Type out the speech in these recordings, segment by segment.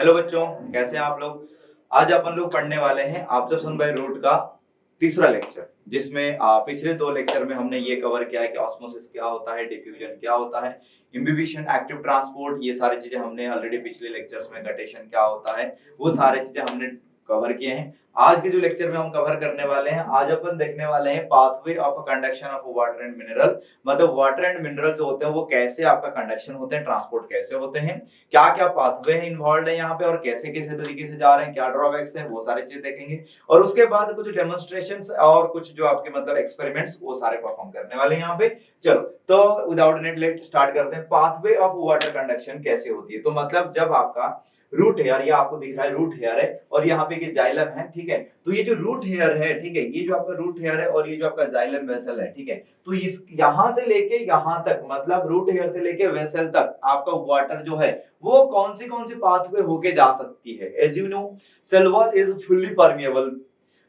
Hello बच्चों, कैसे हैं आप लोग। आज अपन लोग पढ़ने वाले हैं ऑब्जर्वेशन बाय रूट का तीसरा लेक्चर, जिसमें पिछले दो लेक्चर में हमने ये कवर किया है कि ऑस्मोसिस क्या होता है, डिफ्यूजन क्या होता है, इम्बिबिशन, एक्टिव ट्रांसपोर्ट, ये सारी चीजें हमने ऑलरेडी पिछले लेक्चर्स में, गटेशन क्या होता है, वो सारी चीजें हमने कवर किए हैं। आज के जो लेक्चर में हम कवर करने वाले हैं, आज अपन देखने वाले हैं pathway of conduction of water and mineral. मतलब वाटर एंड मिनरल जो होते हैं वो कैसे आपका कंडक्शन होते हैं, ट्रांसपोर्ट कैसे होते हैं, क्या क्या पाथवे हैं इन्वॉल्व है यहाँ पे, और कैसे कैसे तरीके से जा रहे हैं, क्या ड्रॉबैक्स हैं, वो सारी चीजें देखेंगे। और उसके बाद कुछ डेमोन्स्ट्रेशंस और कुछ जो आपके मतलब एक्सपेरिमेंट्स, वो सारे परफॉर्म करने वाले हैं यहाँ पे। चलो तो विदाउट एनी लेट स्टार्ट करते हैं। पाथवे ऑफ वाटर कंडक्शन कैसे होती है, तो मतलब जब आपका रूट हेयर, ये आपको दिख रहा है रूट हेयर है, और यहाँ पे ये जाइलम है, ठीक है। तो ये जो रूट हेयर है, ठीक है, ये जो आपका रूट हेयर है और ये जो आपका जाइलम वेसल है, ठीक है। तो इस यहां से लेके यहां तक, मतलब रूट हेयर से लेके वेसल तक आपका वाटर जो है वो कौन सी पाथवे होके जा सकती है। As you know, cell wall is fully permeable.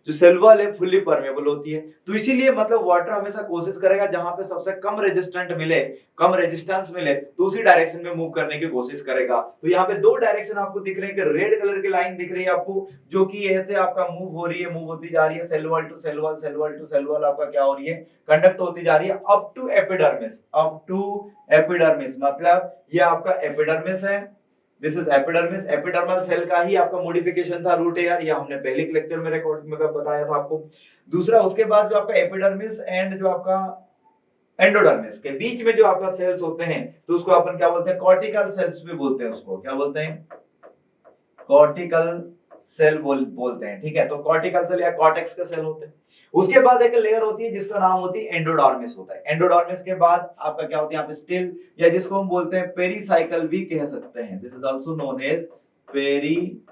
जो सेल वॉल है फुल्ली परमेएबल होती है, तो इसीलिए मतलब वाटर हमेशा कोशिश करेगा जहां पे सबसे कम रेजिस्टेंट मिले, कम रेजिस्टेंस मिले, तो उसी डायरेक्शन में मूव करने की कोशिश करेगा। तो यहाँ पे दो डायरेक्शन आपको दिख रहे हैं कि रेड कलर की लाइन दिख रही है आपको, जो कि ऐसे आपका मूव हो रही है, मूव होती जा रही है, cell wall to cell wall, cell wall to cell wall आपका क्या हो रही है, कंडक्ट होती जा रही है up to epidermis. Up to epidermis मतलब ये आपका एपिडर्मिस है, this is epidermis. Epidermal cell का ही आपका मॉडिफिकेशन था रूट हेयर, ये हमने पहले के लेक्चर में रिकॉर्ड मतलब बताया था आपको। दूसरा, उसके बाद जो आपका एपिडर्मिस एंड जो आपका एंडोडर्मिस के बीच में जो आपका सेल्स होते हैं, तो उसको अपन क्या बोलते हैं, कॉर्टिकल सेल्स भी बोलते हैं। उसको क्या बोलते हैं, कॉर्टिकल सेल बोलते हैं, ठीक है। तो कॉर्टिकल सेल या कॉर्टेक्स के सेल होते हैं। उसके बाद एक लेयर होती है जिसका नाम होती है एंडोडर्मिस होता है। एंडोडर्मिस के बाद आपका क्या होता है, यहाँ पे स्टिल, या जिसको हम बोलते हैं पेरीसाइकल भी कह सकते हैं, this is also known as pericycle,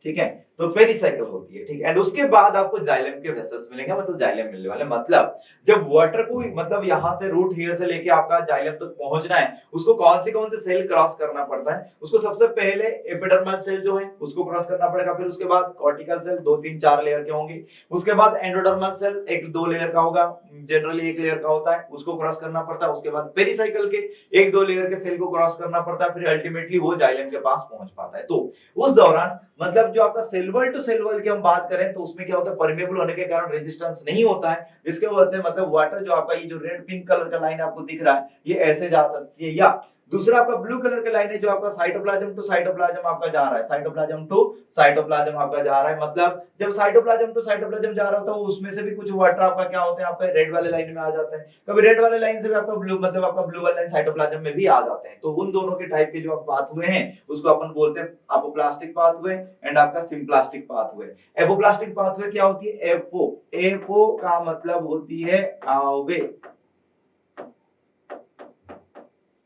ठीक है। तो पेरीसाइकिल होती है, ठीक है। एंड उसके बाद आपको जाइलम के वेसल्स मिलेंगे, मतलब जाइलम मिलने वाले। मतलब जब वाटर को मतलब यहां से रूट हेयर से लेके आपका जाइलम तक पहुंचना है, उसको कौन से सेल क्रॉस करना पड़ता है। उसको सबसे पहले एपिडर्मल सेल जो है उसको क्रॉस करना पड़ेगा, फिर उसके बाद कॉर्टिकल सेल 2 3 4 लेयर के होंगे, उसके बाद एंडोडर्मल सेल 1 2 लेयर का होगा, जनरली 1 लेयर का होता है, उसको क्रॉस करना पड़ता है। उसके बाद पेरीसाइकिल के 1 2 लेयर के सेल को क्रॉस करना पड़ता है, फिर अल्टीमेटली वो जाइलम के पास पहुंच पाता है। तो उस दौरान मतलब जो आपका cell wall to cell wall की हम बात करें, तो उसमें क्या होता है, परमेएबल होने के कारण रेजिस्टेंस नहीं होता है, जिसके वजह से मतलब वाटर जो आपका ये जो रेड पिंक कलर का लाइन आपको दिख रहा है, ये ऐसे जा सकती है। या दूसरा आपका ब्लू कलर का लाइन है जो आपका साइटोप्लाज्म टू साइटोप्लाज्म आपका जा रहा है, साइटोप्लाज्म टू साइटोप्लाज्म आपका जा रहा है। मतलब जब साइटोप्लाज्म टू साइटोप्लाज्म जा रहा होता है, उसमें से भी कुछ वाटर आपका क्या होते हैं, आपका रेड वाले लाइन में आ जाते हैं, कभी रेड वाले लाइन से भी आपका ब्लू, मतलब आपका ब्लू वाला लाइन साइटोप्लाज्म में भी आ जाते हैं। तो उन दोनों के टाइप के जो आप पाथवे हैं उसको अपन बोलते हैं अपोप्लास्टिक पाथवे एंड आपका सिम्प्लास्टिक पाथवे। एपोप्लास्टिक पाथवे क्या होती है, एपो, एपो का मतलब होती है आवे,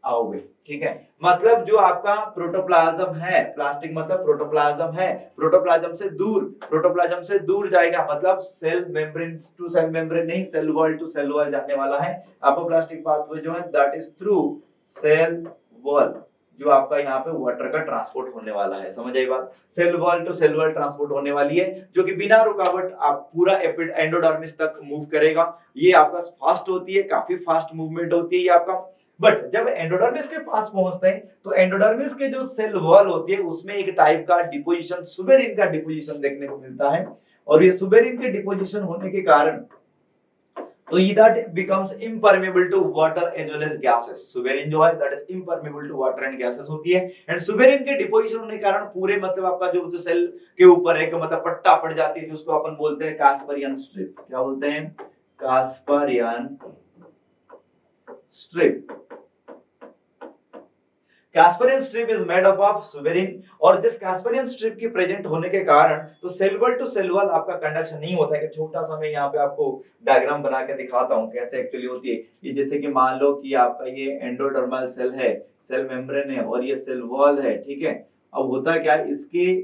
आओगे, ठीक है। मतलब जो आपका प्रोटोप्लाज्म है, प्लास्टिक मतलब प्रोटोप्लाज्म है, प्रोटोप्लाज्म से दूर जाएगा, मतलब cell membrane to cell membrane नहीं, cell wall to cell wall जाने वाला है। अपोप्लास्टिक पाथवे जो है that is through cell wall, जो आपका यहाँ पे वाटर का ट्रांसपोर्ट होने वाला है। समझ आई बात, cell wall to cell wall transport होने वाली है, जो कि बिना रुकावट आप पूरा एंडोडर्मिस तक मूव करेगा। ये आपका फास्ट होती है, काफी फास्ट मूवमेंट होती है ये आपका। बट जब एंडोडर्मिस के पास पहुंचते हैं, तो एंडोडर्मिस के जो सेल वॉल होती है उसमें एक टाइप का डिपोजिशन, सुबेरिन का डिपोजिशन देखने को मिलता है। और ये सुबेरिन के डिपोजिशन होने के कारण तो that becomes impermeable to water as well as gases। Suberin जो है that is impermeable to water and gases होती है। एंड सुबेरिन के डिपोजिशन होने के कारण पूरे मतलब आपका जो सेल के ऊपर एक मतलब पट्टा पड़ जाती है, जिसको अपन बोलते हैं कास्परियन स्ट्रिप। क्या बोलते हैं, Casparian strip. Casparian strip is made up of suberin, और जिस कास्परियन स्ट्रिप की प्रेजेंट होने के कारण तो cell wall to cell wall आपका कंडक्शन नहीं होता है। कि छोटा सा मैं यहाँ पे आपको डायग्राम बना के दिखाता हूँ कैसे एक्चुअली होती है ये। जैसे कि मान लो कि आपका ये एंडोडर्मल सेल है, सेल मेम्ब्रेन है, और ये सेल वॉल है, ठीक है। अब होता क्या है, इसके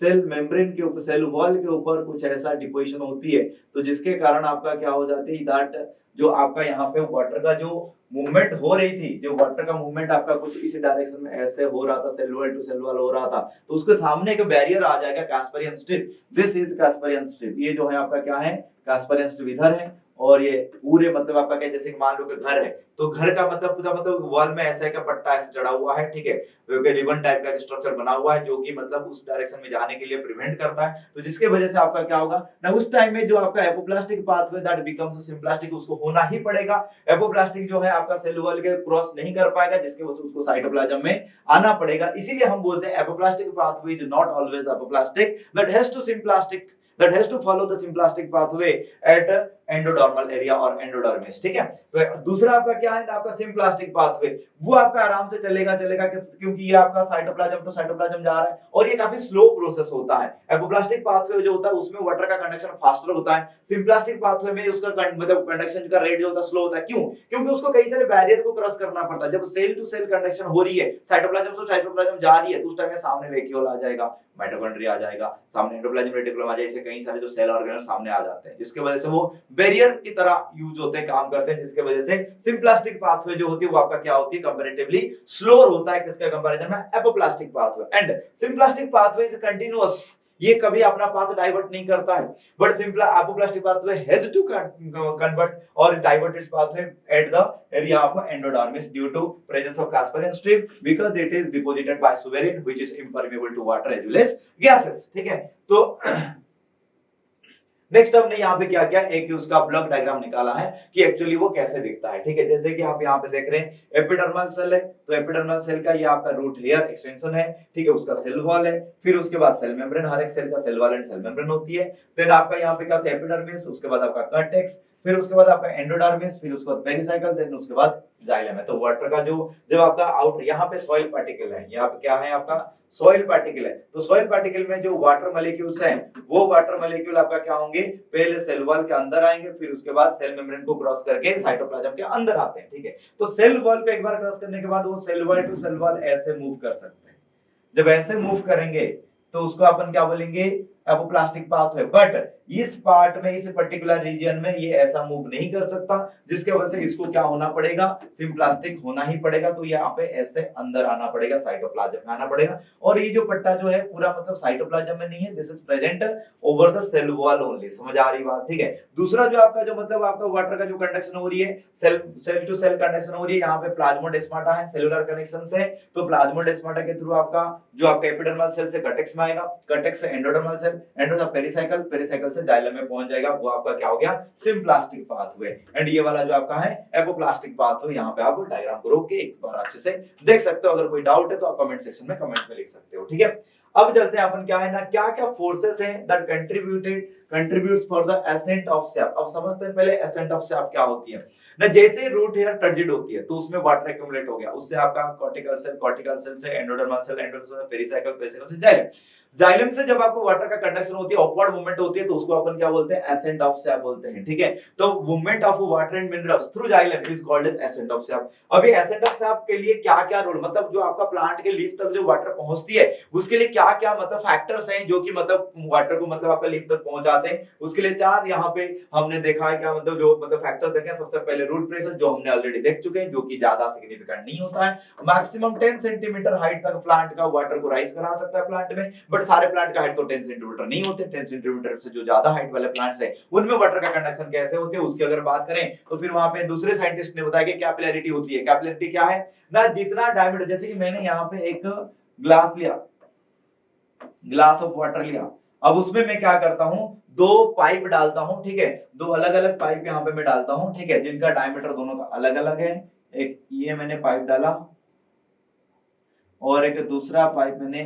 सेल मेम्ब्रेन के ऊपर, सेल वॉल के ऊपर कुछ ऐसा डिपोजिशन होती है, तो जिसके कारण आपका क्या हो जाती है, दैट जो आपका यहाँ पे वाटर का जो मूवमेंट हो रही थी, जो वाटर का मूवमेंट आपका कुछ इस डायरेक्शन में ऐसे हो रहा था, cell wall to cell wall हो रहा था, तो उसके सामने एक बैरियर आ जाएगा, Casparian strip. This is Casparian strip. ये जो है आपका क्या है, कास्परियन स्ट्रिप इधर है, और ये पूरे मतलब आपका क्या, जैसे कि मान लो कि घर है तो घर का मतलब पूरा मतलब वॉल में ऐसा का पट्टा ऐसे चढ़ा हुआ है, ठीक है, रिबन टाइप का स्ट्रक्चर बना हुआ है जो कि मतलब उस डायरेक्शन में जाने के लिए प्रिवेंट करता है। तो जिसके वजह से आपका क्या होगा ना, उस टाइम में जो आपका apoplastic pathway that becomes symplastic उसको होना ही पड़ेगा। एपोप्लास्टिक जो है आपका सेल वॉल के क्रॉस नहीं कर पाएगा, जिसके वजह से उसको साइटोप्लाज्म में आना पड़ेगा। इसीलिए हम बोलते हैं apoplastic pathway is not always apoplastic, that has to symplastic, that has to follow the symplastic pathway at endodermal area और एंडोडर्मिस, ठीक है। तो दूसरा आपका क्या है ना, आपका सिम्प्लास्टिक पाथवे, वो आपका आराम से चलेगा क्योंकि ये आपका साइटोप्लाज्म टू साइटोप्लाज्म जा रहा है और ये काफी स्लो प्रोसेस होता है। एपोप्लास्टिक पाथवे जो होता है उसमें वाटर का कंडक्शन फास्टर होता है, सिम्प्लास्टिक पाथवे में उसका मतलब कंडक्शन का रेट जो होता है स्लो होता है। क्यों? क्योंकि उसको कई सारे बैरियर को क्रॉस करना पड़ता है। जब सेल टू सेल कंडक्शन हो रही है, साइटोप्लाज्म से साइटोप्लाज्म जा रही है, तो उस टाइम में सामने वैक्यूल आ जाएगा, माइटोकॉन्ड्रिया आ जाएगा, सामने एंडोप्लाज्म रेटिकुलम आ जाएगा, ऐसे कई सारे जो सेल ऑर्गेनल सामने आ जाते हैं, जिसकी वजह से वो बैरियर की तरह यूज होते हैं, काम करते हैं, जिसके वजह से सिम्प्लास्टिक पाथवे जो होती है वो आपका क्या होती है, कंपैरेटिवली स्लोअर होता है किसके कंपैरिजन में, apoplastic pathway. And symplastic pathway is continuous, ये कभी अपना पाथ डाइवर्ट नहीं करता है, but simple apoplastic pathway has to convert और divert its pathway at the area of endodermis due to presence of Casparian strip because it is deposited by suberin which is impermeable to water as well as gases, ठीक है। तो next हमने यहाँ पे क्या किया, एक उसका ब्लॉक डायग्राम निकाला है कि एक्चुअली वो कैसे दिखता है, ठीक है। जैसे कि आप यहाँ पे देख रहे हैं एपिडर्मल सेल है, तो एपिडर्मल सेल का ये आपका रूट हेयर एक्सटेंशन है, ठीक है, उसका सेल वॉल है, फिर उसके बाद सेल मेम्ब्रेन, हर एक सेल का cell wall and cell membrane होती है। फिर आपका यहाँ पे क्या होता है, एपिडर्मिस, उसके बाद आपका कॉर्टेक्स, फिर उसके बाद आपका एंडोडर्मिस, फिर उसके बाद पेरिसाइकल, देन उसके बाद जाइलम है। तो वाटर का जो जब आपका आउट यहाँ पे सॉइल पार्टिकल है, यहाँ पे क्या है आपका सॉइल पार्टिकल है, तो सॉइल पार्टिकल में जो वाटर मॉलिक्यूल्स हैं वो वाटर मॉलिक्यूल आपका क्या होंगे, पहले सेल वॉल के अंदर आएंगे, फिर उसके बाद सेल मेम्ब्रेन को क्रॉस करके साइटोप्लाज्म के अंदर आते हैं, ठीक है। तो सेल वॉल को एक बार क्रॉस करने के बाद वो cell wall to cell wall ऐसे मूव कर सकते हैं। जब ऐसे मूव करेंगे तो उसको अपन क्या बोलेंगे, एपोप्लास्टिक पाथवे। बट इस पार्ट में, इस पर्टिकुलर रीजन में ये ऐसा मूव नहीं कर सकता, जिसके वजह से इसको क्या होना पड़ेगा, सिम्प्लास्टिक होना ही पड़ेगा। तो यहाँ पे ऐसे अंदर आना पड़ेगा, साइटोप्लाज्म में आना पड़ेगा। और ये जो पट्टा जो है पूरा मतलब साइटोप्लाज्म में नहीं है, this is present over the cell wall only. समझ आ रही बात, ठीक है। दूसरा जो आपका जो मतलब आपका वाटर का जो कंडक्शन हो रही है, सेल टू सेल कंडक्शन हो रही है, यहाँ पे प्लाज्मोडेस्माटा है, सेलुलर कनेक्शन से, तो प्लाज्मोडेस्माटा के थ्रू आपका जो आपका एपिडर्मल सेल से कॉर्टेक्स में आएगा, कॉर्टेक्स से endodermal cell, endodermal pericycle, pericycle से जाइलम में पहुंच जाएगा, वो आपका क्या हो गया, सिम्प्लास्टिक पाथवे। एंड ये वाला जो आपका है एपोप्लास्टिक पाथवे, यहाँ पे आप डायग्राम को रोक के एक बार अच्छे से देख सकते हो। अगर कोई डाउट है तो आप कमेंट सेक्शन में कमेंट में लिख सकते हो, ठीक है। अब चलते हैं अपन क्या है ना, क्या क्या फोर्सेस हैं that contributes for the ascent of sap. अब समझते हैं पहले एसेंट ऑफ सैप क्या होती है ना। जैसे रूट हेयर टर्जिड होती है तो उसमें वाटर एक्यूमुलेट हो गया, उससे आपका कॉर्टिकल सेल से एंडोडर्मल सेल, एंडोडर्मल से पेरिसाइकल, पेरिसाइकल से जाइलम, जाइलम से जब आपको वाटर का कंडक्शन होती है, अपवर्ड मूवमेंट होती है, तो उसको अपन क्या बोलते हैं, एसेंट ऑफ सैप बोलते हैं, ठीक है। तो movement of water and minerals through xylem is called as ascent of sap. अब ये एसेंट ऑफ सैप के लिए क्या क्या रोल, मतलब जो आपका प्लांट के लीफ तक जो वाटर पहुंचती है उसके लिए क्या क्या मतलब फैक्टर्स हैं जो कि मतलब वाटर को मतलब आपका लीफ तक पहुंचाते हैं। उसके लिए चार यहाँ पे हमने देखा है, क्या मतलब जो मतलब फैक्टर्स देखे। सबसे पहले रूट प्रेशर, जो हमने ऑलरेडी देख चुके हैं, जो कि ज्यादा सिग्निफिकेंट नहीं होता है। मैक्सिमम 10 सेंटीमीटर हाइट तक प्लांट का वाटर को राइज करा सकता है प्लांट में, बट सारे प्लांट का हाइट तो 10 सेंटीमीटर नहीं होते। 10 सेंटीमीटर से जो ज्यादा हाइट वाले प्लांट्स हैं उनमें वाटर का कंडक्शन कैसे होते हैं उसकी अगर बात करें तो फिर वहां पे दूसरे साइंटिस्ट ने बताया कि कैपिलैरिटी होती है। कैपिलैरिटी क्या है ना, जितना डायमीटर, जैसे कि मैंने यहाँ पे एक ग्लास लिया, ग्लास ऑफ वाटर लिया, अब उसमें मैं क्या करता हूं, दो पाइप डालता हूं, ठीक है, दो अलग अलग पाइप यहाँ पे मैं डालता हूं, ठीक है, जिनका डायमीटर दोनों का अलग अलग है। एक ये मैंने पाइप डाला और एक दूसरा पाइप मैंने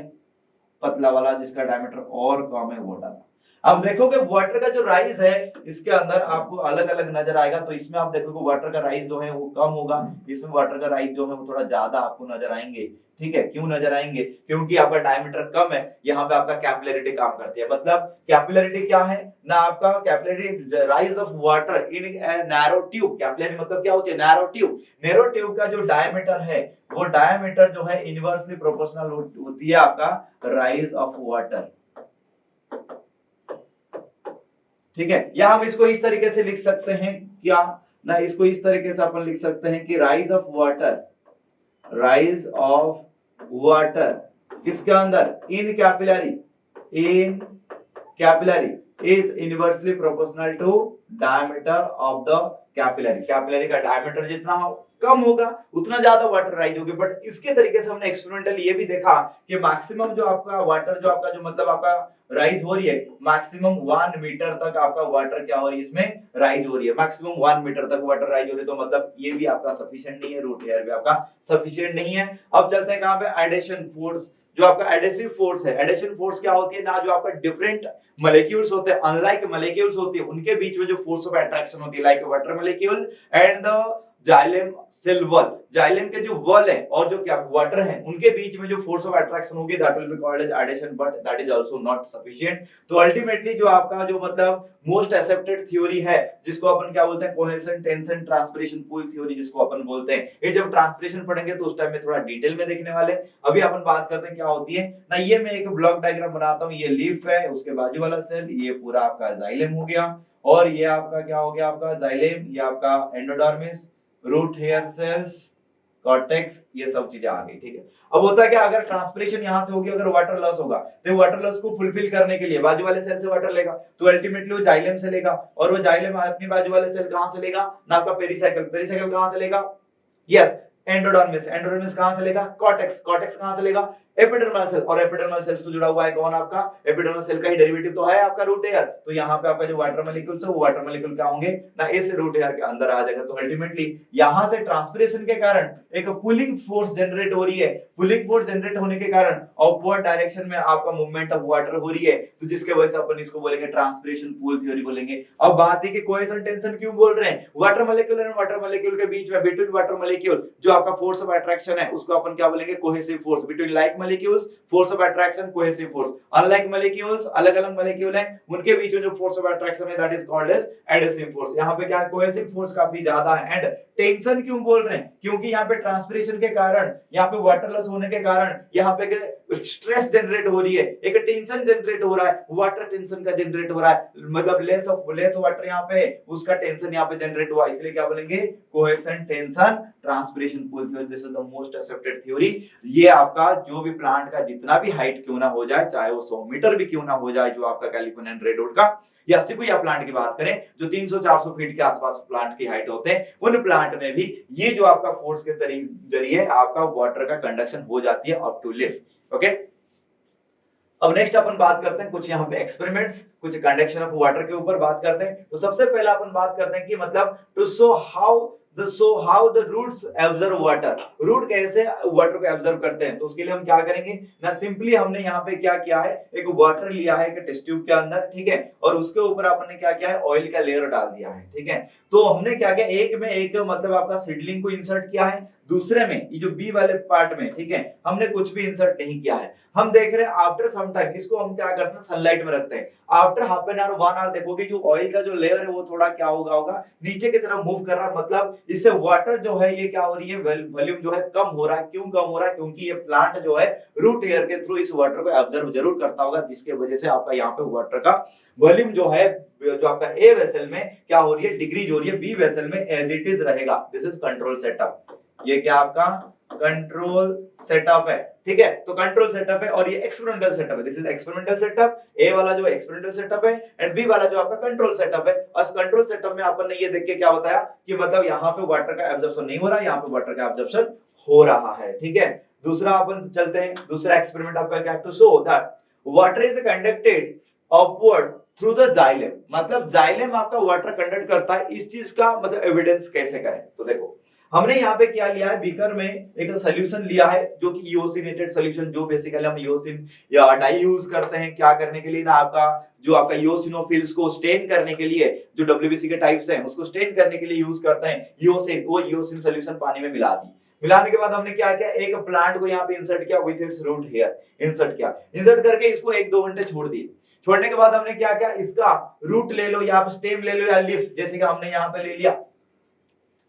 पतला वाला जिसका डायमीटर और कम है वो डाला। अब देखोगे वाटर का जो राइज है इसके अंदर आपको अलग अलग नजर आएगा। तो इसमें आप देखोगे वाटर का राइज जो है वो कम होगा, इसमें वाटर का राइज जो है वो थोड़ा ज्यादा आपको नजर आएंगे, ठीक है। क्यों नजर आएंगे, क्योंकि आपका डायमीटर कम है, यहाँ पे आपका कैपिलैरिटी काम करती है। मतलब कैपिलैरिटी क्या है ना, आपका capillary rise of water in narrow tube. Capillary मतलब क्या होती है, नैरो ट्यूब। नैरो ट्यूब का जो डायमीटर है वो डायमीटर जो है इनवर्सली प्रोपोर्शनल होती है आपका राइज ऑफ वाटर, ठीक है। या हम इसको इस तरीके से लिख सकते हैं क्या ना, इसको इस तरीके से अपन लिख सकते हैं कि rise of water, rise of water किसके अंदर, in capillary is inversely proportional to diameter of the capillary, capillary का डायमीटर जितना कम होगा उतना ज्यादा वाटर राइज होगी। बट इसके तरीके से हमने एक्सपेरिमेंटली ये भी देखा कि मैक्सिमम जो आपका वाटर जो आपका जो मतलब आपका राइज हो रही है, मैक्सिमम 1 मीटर तक आपका वाटर क्या हो रही है इसमें राइज हो रही है, मैक्सिमम 1 मीटर तक वाटर राइज हो रही है। तो मतलब ये भी आपका सफिशिएंट नहीं है, रूट हेयर भी आपका सफिशिएंट नहीं है। अब चलते हैं कहां पे, एडेशन फोर्स। जो आपका एडेसिव फोर्स है, एडेशन फोर्स क्या होती है ना, जो आपका डिफरेंट मॉलिक्यूल्स होते हैं, अनलाइक मॉलिक्यूल्स होती है, उनके बीच में जो फोर्स ऑफ अट्रैक्शन होती है, like water molecule and the xylem cell wall, xylem के जो वॉल है और जो क्या वाटर है उनके बीच में जो फोर्स ऑफ अट्रैक्शन होगी that will be called as adhesion, but that is also not sufficient. तो अल्टीमेटली जो आपका जो मतलब मोस्ट एक्सेप्टेड थ्योरी है जिसको अपन क्या बोलते हैं, cohesion tension transpiration pool theory जिसको अपन बोलते हैं, ये जब ट्रांसपिरेशन पढ़ेंगे तो उस टाइम में थोड़ा डिटेल में देखने वाले। अभी अपन बात करते हैं क्या होती है ना, ये मैं एक ब्लॉक डायग्राम बनाता हूं, ये लीफ है, उसके बाजू वाला सेल ये पूरा आपका जाइलम हो गया, और ये आपका क्या हो गया, आपका जाइलम, ये आपका endodermis, root hair cells, cortex, ये सब चीजें आ गई। ठीक है, अब होता है क्या, अगर ट्रांसपिरेशन यहां से होगी, अगर वाटर लॉस होगा तो वाटर लॉस को फुलफिल करने के लिए बाजू वाले सेल से वाटर लेगा, तो अल्टीमेटली वो जाइलम से लेगा, और वो जाइलम अपनी बाजू वाले सेल कहां से लेगा ना, आपका पेरिसाइकल, पेरिसाइकल कहां से लेगा, यस एंडोडर्मिस, एंडोडर्मिस कहां से लेगा, कॉर्टेक्स, कॉर्टेक्स कहां से लेगा, एपिडर्मल सेल, और एपिडर्मल सेल से जुड़ा हुआ है कौन आपका, एपिडर्मल सेल का ही डेरिवेटिव तो है आपका रूट हेयर। तो यहाँ पे आपका जो वाटर मॉलिक्यूल्स है वो वाटर मॉलिक्यूल क्या होंगे ना, इस रूट हेयर के अंदर आ जाएगा। तो अल्टीमेटली यहाँ से ट्रांसपिरेशन के कारण एक पुलिंग फोर्स जनरेट हो रही है, पुलिंग फोर्स जनरेट होने के कारण अपवर्ड डायरेक्शन में आपका मूवमेंट ऑफ वाटर हो रही है, तो जिसके वजह से अपन इसको बोलेंगे ट्रांसपिरेशन पूल थ्योरी बोलेंगे। अब बात है कि कोहेशन टेंशन क्यों बोल रहे हैं, water molecule and water molecule के बीच में, बिटवीन वाटर मॉलिक्यूल जो आपका फोर्स ऑफ अट्रैक्शन है उसको अपन क्या बोलेंगे, cohesive force, between like molecules force of attraction cohesive force, unlike molecules अलग अलग मॉलिक्यूल हैं उनके बीच में जो फोर्स ऑफ अट्रैक्शन है that is called as adhesive force. यहाँ पे क्या है, कोहेसिव फोर्स काफी ज्यादा है। एंड टेंशन क्यों बोल रहे हैं, क्योंकि यहाँ पे ट्रांसपिरेशन के कारण, यहाँ पे वाटर लॉस होने के कारण यहाँ पे स्ट्रेस जनरेट हो रही है, एक टेंशन जनरेट हो रहा है, वाटर टेंशन का जनरेट हो रहा है, मतलब लेस वाटर यहाँ पे उसका टेंशन यहाँ पे जनरेट हुआ, इसलिए क्या बोलेंगे, cohesion tension transpiration pool theory, this is the most accepted theory. ये आपका जो भी प्लांट का जितना भी हाइट क्यों ना हो जाए, चाहे वो 100 मीटर भी क्यों ना हो जाए, जो आपका कैलिफोर्नियन रेडवुड का या सिकुया प्लांट की बात करें जो 300-400 फीट के आसपास प्लांट की हाइट होते हैं, उन प्लांट में भी ये जो आपका फोर्स के जरिए आपका वाटर का कंडक्शन हो जाती है अप टू लिफ्ट। ओके, अब नेक्स्ट अपन बात करते हैं कुछ यहाँ पे एक्सपेरिमेंट्स, कुछ कंडक्शन ऑफ वाटर के ऊपर बात करते हैं। तो सबसे पहले अपन बात करते हैं कि मतलब to show how the roots absorb water, root कैसे वाटर को एब्जॉर्ब करते हैं। तो उसके लिए हम क्या करेंगे ना, सिंपली हमने यहाँ पे क्या किया है, एक वाटर लिया है एक टेस्ट ट्यूब के अंदर, ठीक है, और उसके ऊपर आपने क्या किया है, ऑयल का लेयर डाल दिया है, ठीक है। तो हमने क्या किया, एक में एक मतलब आपका सीडलिंग को इंसर्ट किया है, दूसरे में ये जो बी वाले पार्ट में, ठीक है, हमने कुछ भी इंसर्ट नहीं किया है। हम देख रहे हैं आफ्टर सम टाइम इसको हम क्या करते हैं, सनलाइट में रखते हैं, after half an hour 1 hour देखोगे जो ऑयल का जो लेयर है वो थोड़ा क्या होगा नीचे की तरफ मूव कर रहा है, मतलब इससे वाटर जो है ये क्या हो रही है, वॉल्यूम जो है कम हो रहा है। क्यों कम हो रहा है, क्योंकि ये प्लांट जो है रूट एयर के थ्रू इस वाटर को ऑब्जर्व जरूर करता होगा, जिसके वजह से आपका यहाँ पे वाटर का वॉल्यूम जो है, जो आपका ए वेसल में क्या हो रही है, डिक्रीज हो रही है, बी वेसल में एज इट इज रहेगा। दिस इज कंट्रोल सेटअप, ये क्या आपका कंट्रोल सेटअप है, ठीक है। तो कंट्रोल सेटअप है और ये एक्सपेरिमेंटल सेटअप है, दिस इज एक्सपेरिमेंटल सेटअप, ए वाला जो एक्सपेरिमेंटल सेटअप है एंड बी वाला जो आपका कंट्रोल सेटअप है। और कंट्रोल सेटअप में अपन ने ये देख के क्या बताया कि मतलब यहाँ पे वाटर का एब्जॉर्प्शन नहीं हो रहा है, यहाँ पे वाटर का एब्जॉर्प्शन हो रहा है, ठीक है। दूसरा अपन चलते हैं, दूसरा एक्सपेरिमेंट आपका क्या है, to show that water is conducted upward through the xylem, मतलब जाइलम आपका वाटर कंडक्ट करता है, इस चीज का मतलब एविडेंस कैसे करें। तो देखो हमने यहाँ पे क्या लिया है, बीकर में एक सॉल्यूशन लिया है जो कि इओसिनेटेड सॉल्यूशन, जो बेसिकली हम इओसिन या डाई यूज करते हैं क्या करने के लिए ना, आपका जो आपका इओसिनोफिल्स को स्टेन करने के लिए, जो डब्ल्यूबीसी के टाइप्स हैं उसको स्टेन करने के लिए यूज करते हैं इओसिन, वो इओसिन सॉल्यूशन पानी में मिला दी। मिलाने के बाद हमने क्या किया, एक प्लांट को यहाँ पे इंसर्ट किया with its root hair, insert किया, इंसर्ट करके इसको 1-2 घंटे छोड़ दिए। छोड़ने के बाद हमने क्या किया, इसका रूट ले लो या स्टेम ले लो या लीफ, जैसे कि हमने यहाँ पे ले लिया,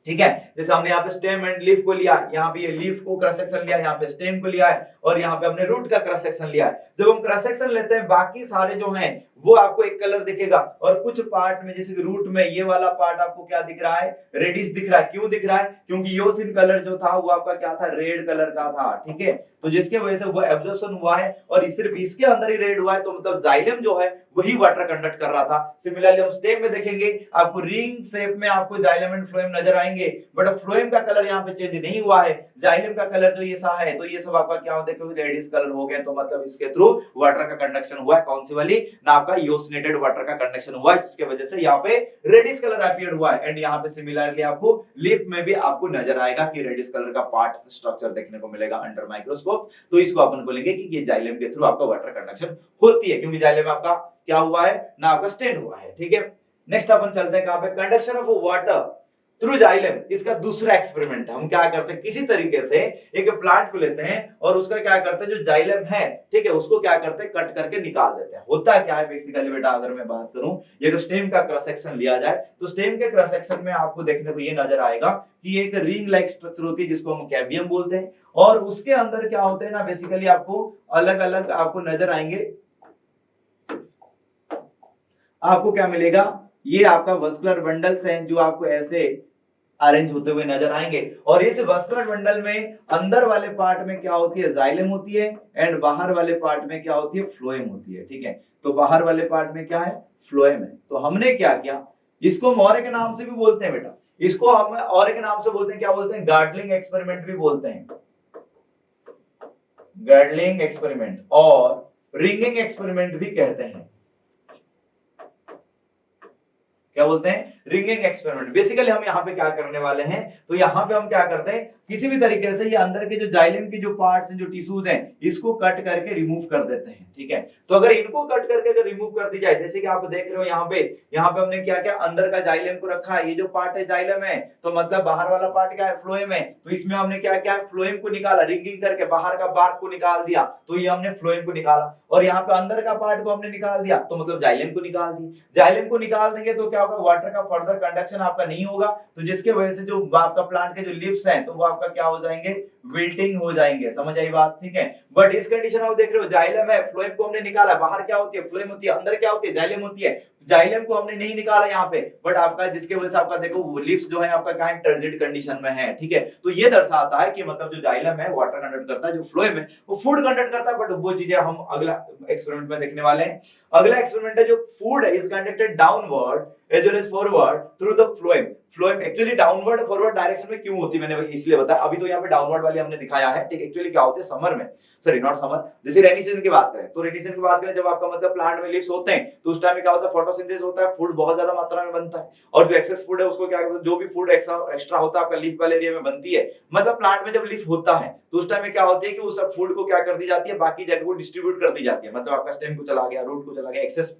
ठीक है, जैसे हमने यहाँ पे स्टेम एंड लीफ को लिया, यहाँ पे ये लीफ को क्रॉस सेक्शन लिया, यहाँ पे स्टेम को लिया है और यहाँ पे हमने रूट का क्रॉस सेक्शन लिया है। जब हम क्रॉस सेक्शन लेते हैं बाकी सारे जो हैं वो आपको एक कलर दिखेगा, और कुछ पार्ट में जैसे रूट में ये वाला पार्ट आपको क्या दिख रहा है, रेडिश दिख रहा है। क्यों दिख रहा है, क्योंकि योसिन कलर जो था वो आपका क्या था, रेड कलर का था, ठीक है। तो जिसके वजह से वो एब्जॉर्प्शन हुआ है और सिर्फ इसके अंदर ही रेड हुआ है, तो मतलब जाइलम जो है वही वाटर कंडक्ट कर रहा था। सिमिलरली हम स्टेम में देखेंगे, आपको रिंग शेप में आपको जाइलम एंड फ्लोएम नजर आएंगे, बट फ्लोएम का कलर यहाँ पे चेंज नहीं हुआ है, जाइलम का कलर जो ये सा है, तो ये सब आपका क्या होता है, रेडिश कलर हो गया, तो मतलब इसके थ्रू वाटर का कंडक्शन हुआ है। कौन सी वाली ना, आपका योसिनेटेड वाटर का कंडक्शन हुआ है, जिसके वजह से यहाँ पे रेडिश कलर अपीयर हुआ है। एंड यहाँ पे सिमिलरली आपको लिप में भी आपको नजर आएगा कि रेडिश कलर का पार्ट स्ट्रक्चर देखने को मिलेगा अंडर माइक्रोस्कोप। तो इसको अपन बोलेंगे कि ये जाइलम के थ्रू आपका वाटर कंडक्शन होती है, क्योंकि जाइलम आपका क्या हुआ है ना, आपका स्टेन हुआ है, ठीक है। नेक्स्ट अपन चलते हैं कहां पे, conduction of water through xylem. इसका दूसरा एक्सपेरिमेंट है, हम क्या करते हैं, किसी तरीके से एक प्लांट को लेते हैं और उसका क्या करते हैं, जो जाइलम है, ठीक है, उसको क्या करते हैं, कट करके निकाल देते हैं। होता क्या है बेसिकली बेटा, अगर मैं बात करूं, ये अगर स्टेम का क्रॉस सेक्शन लिया जाए, तो स्टेम के क्रॉस सेक्शन में आपको देखने को ये नजर आएगा कि एक रिंग लाइक स्ट्रक्चर होती है, जिसको हम कैम्बियम बोलते हैं, और उसके अंदर क्या होते हैं ना, बेसिकली आपको अलग अलग आपको नजर आएंगे, आपको क्या मिलेगा, ये आपका वस्कुलर बंडल्स हैं जो आपको ऐसे अरेंज होते हुए नजर आएंगे। और इस वस्कुलर बंडल में अंदर वाले पार्ट में क्या होती है, जाइलम होती है, एंड बाहर वाले पार्ट में क्या होती है, फ्लोएम होती है, ठीक है। तो बाहर वाले पार्ट में क्या है, फ्लोएम है। तो हमने क्या किया, इसको हम और एक नाम से भी बोलते हैं बेटा, इसको हम और एक नाम से बोलते हैं, क्या बोलते हैं, गार्डलिंग एक्सपेरिमेंट भी बोलते हैं, गार्डलिंग एक्सपेरिमेंट, और रिंगिंग एक्सपेरिमेंट भी कहते हैं। क्या बोलते हैं, रिंगिंग एक्सपेरिमेंट। बेसिकली हम यहाँ पे क्या करने वाले हैं, तो यहाँ पे हम क्या करते हैं, किसी भी तरीके से ये अंदर के जो जाइलम के जो पार्ट्स हैं, जो टिश्यूज हैं, इसको कट करके रिमूव कर देते हैं, ठीक है। तो अगर इनको कट करके अगर रिमूव कर दी जाए, जैसे कि आप देख रहे हो यहाँ पे हमने क्या क्या अंदर का जाइलम को रखा है, ये जो पार्ट है जाइलम है, तो मतलब बाहर वाला पार्ट क्या है, फ्लोएम है। तो इसमें हमने क्या क्या फ्लोएम को निकाला, रिंगिंग करके बाहर का बार्क को निकाल दिया, तो ये हमने फ्लोएम को निकाला। और यहाँ पे अंदर का पार्ट को हमने निकाल दिया, तो मतलब जाइलम को निकाल दिया। जाइलम को निकाल देंगे तो क्या होगा, वाटर का फर्दर कंडक्शन आपका नहीं होगा, तो जिसके वजह से जो आपका प्लांट के जो लीव्स हैं, तो वो आपका क्या हो जाएंगे, विल्टिंग हो जाएंगे। समझ आई बात, ठीक है। बट इस कंडीशन आप देख रहे हो, जाइलम है, फ्लोएम को हमने निकाला, बाहर क्या होती है, फ्लोएम होती है, अंदर क्या होती है, जाइलम होती है। जाइलम को हमने नहीं निकाला यहाँ पे, बट आपका जिसके वजह से आपका देखो वो लीव्स जो है आपका क्या है, टर्जिड कंडीशन में है, ठीक है। तो ये दर्शाता है कि मतलब जो जाइलम है वाटर कंडक्ट करता है, जो फ्लोएम है वो फूड कंडक्ट करता है। बट वो चीजें हम अगला एक्सपेरिमेंट में देखने वाले हैं। अगला एक्सपेरिमेंट है जो फूड है is conducted downward as well as forward through the phloem. Phloem actually downward forward direction में क्यों होती है, मैंने इसलिए बताया। अभी तो यहाँ पे डाउनवर्ड वाली हमने दिखाया है, ठीक है। एक्चुअली क्या होते हैं, समर में, सॉरी नॉट समर, जैसे रेनी सीजन की बात करें, तो रेनी सीजन की बात करें, जब आपका मतलब प्लांट में लीव्स होते हैं, तो उस टाइम में क्या होता है, फोटोसिंथेसिस होता है, फूड बहुत ज्यादा मात्रा में बनता है, और जो एक्सेस फूड है उसको क्या करते हैं, जो भी फूड एक्स्ट्रा होता है आपका लीफ वाले एरिया में बनती है, मतलब प्लांट में जब लीफ होता है तो उस टाइम में क्या होती है कि उस सब फूड को क्या कर दी जाती है, बाकी जगह को डिस्ट्रीब्यूट कर दी जाती है। मतलब आपका स्टेम को चला गया, रूट को चला गया, एक्सेस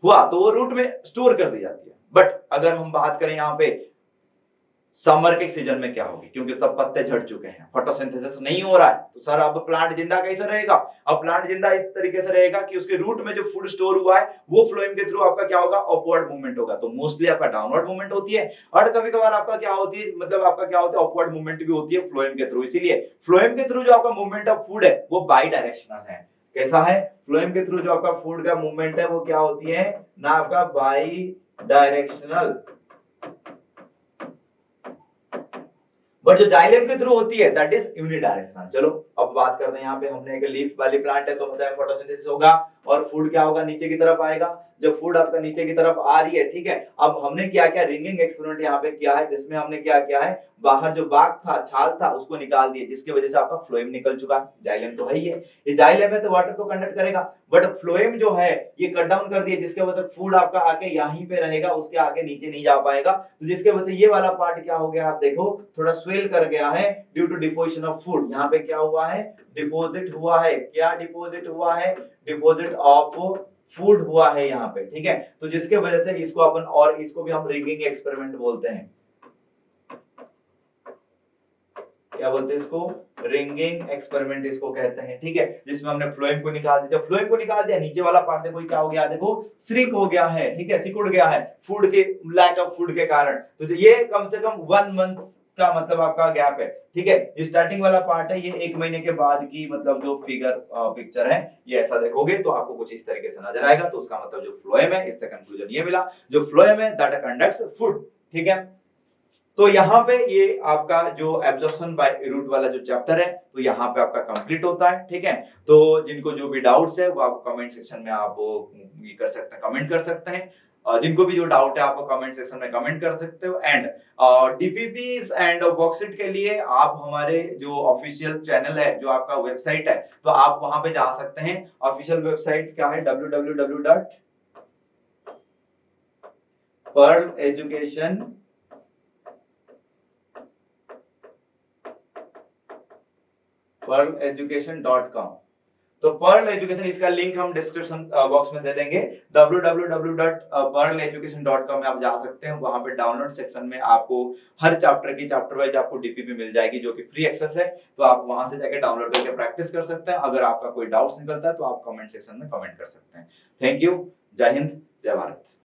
हुआ तो वो रूट में स्टोर कर दी जाती है। बट अगर हम बात करें यहाँ पे समर के सीजन में क्या होगी, क्योंकि तब पत्ते झड़ चुके हैं, फोटोसिंथेसिस नहीं हो रहा है, तो सर अब प्लांट जिंदा कैसे रहेगा। अब प्लांट जिंदा इस तरीके से रहेगा कि उसके रूट में जो फूड स्टोर हुआ है वो फ्लोएम के थ्रू आपका क्या होगा, अपवर्ड मूवमेंट होगा। तो मोस्टली आपका डाउनवर्ड मूवमेंट होती है, और कभी कभार आपका क्या होती है, मतलब आपका क्या होता है, अपवर्ड मूवमेंट भी होती है फ्लोएम के थ्रू। इसीलिए फ्लोएम के थ्रू जो आपका मूवमेंट ऑफ फूड है वो बाई डायरेक्शनल है। कैसा है, फ्लोएम के थ्रू जो आपका फूड का मूवमेंट है वो क्या होती है ना, आपका बाई डायरेक्शनल। बट जो जाइलम के थ्रू होती है दैट इज यूनिडायरेक्शनल। चलो अब बात करते हैं, यहाँ पे हमने एक लीफ वाली प्लांट है, तो मतलब फोटोसिंथेसिस होगा और फूड क्या होगा, नीचे की तरफ आएगा। जब फूड आपका नीचे की तरफ आ रही है, ठीक है, अब हमने क्या क्या रिंगिंग एक्सपेरिमेंट यहाँ पे किया है, जिसमें हमने क्या किया है, बाहर जो बाग था, छाल था, उसको निकाल दिए, जिसकी वजह से आपका फ्लोएम निकल चुका है। जाइलम तो है ही है, ये जाइलम है तो वाटर को कंडक्ट करेगा, बट फ्लोएम जो है ये कट डाउन कर दिए, जिसके वजह से फूड आपका आके यहीं पे रहेगा, उसके आगे नीचे नहीं जा पाएगा। तो जिसके वजह से ये वाला पार्ट क्या हो गया, आप देखो थोड़ा स्वेल कर गया है due to deposition of food. यहाँ पे क्या हुआ है, डिपोजिट हुआ है। क्या डिपोजिट हुआ है, डिपोजिट ऑफ फूड हुआ है यहाँ पे, ठीक है। तो जिसके वजह से इसको अपन, और इसको भी हम रिंगिंग एक्सपेरिमेंट बोलते हैं। क्या बोलते हैं इसको, रिंगिंग एक्सपेरिमेंट इसको कहते हैं, ठीक है। जिसमें हमने फ्लोएम को निकाल दिया। जब फ्लोएम को निकाल दिया, नीचे वाला पार्ट देखो क्या हो गया, देखो श्रिंक हो गया है, ठीक है, सिकुड़ गया है फूड के लैक ऑफ फूड के कारण। तो ये कम से कम 1 मंथ का मतलब आपका गैप है, ठीक है। स्टार्टिंग वाला पार्ट है, ये 1 महीने के बाद की मतलब जो पिक्चर है ये ऐसा देखोगे तो आपको कुछ इस तरीके से नजर आएगा। तो उसका मतलब जो फ्लोएम है, इससे कंक्लूजन ये मिला, जो फ्लोएम है दैट कंडक्ट्स फूड, ठीक है। तो यहाँ पे ये आपका जो एब्जॉर्प्शन बाय रूट वाला जो चैप्टर है तो यहाँ पे आपका कंप्लीट होता है, ठीक है। तो जिनको जो भी डाउट्स है वो आप कमेंट सेक्शन में आप ये कर सकते हैं, कमेंट कर सकते हैं। जिनको भी जो डाउट है आप कमेंट सेक्शन में कमेंट कर सकते हो। एंड डीपीपीस एंड बॉक्सिट के लिए आप हमारे जो ऑफिशियल चैनल है, जो आपका वेबसाइट है, तो आप वहां पे जा सकते हैं। ऑफिशियल वेबसाइट क्या है? www.pearleducation.com। तो पर्ल एजुकेशन, इसका लिंक हम डिस्क्रिप्शन बॉक्स में दे देंगे। www.pearleducation.com में आप जा सकते हैं। वहां पे डाउनलोड सेक्शन में आपको हर चैप्टर वाइज आपको डीपीपी मिल जाएगी, जो कि फ्री एक्सेस है। तो आप वहां से जाके डाउनलोड करके प्रैक्टिस कर सकते हैं। अगर आपका कोई डाउट्स निकलता है तो आप कमेंट सेक्शन में कमेंट कर सकते हैं। Thank you. जय हिंद, जय भारत।